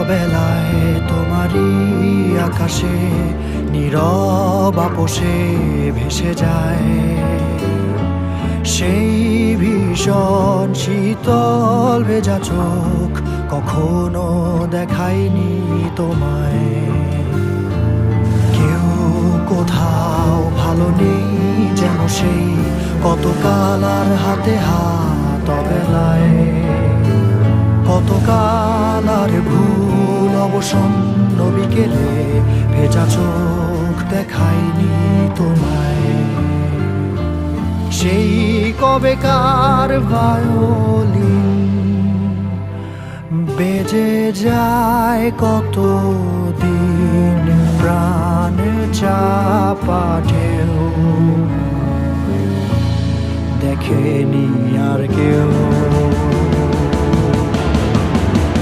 বেলায় তোমারই আকাশে নীরব আপোষে ভেসে যায় সেই ভীষণ শীতল ভেজা চোখ কখনো দেখায়নি তোমায়। কেউ কোথাও ভালো নেই যেন সেই কতকাল আর হাতে হাত অবেলায়, কতকাল আর ভুল অবসন্ন বিকেলে ভেজা চোখ দেখায়নি তোমায়। সেই কবেকার ভায়োলিন বেজে যায় কত দিন প্রাণ চাপা ঢেউ দেখেনি আর কেউ।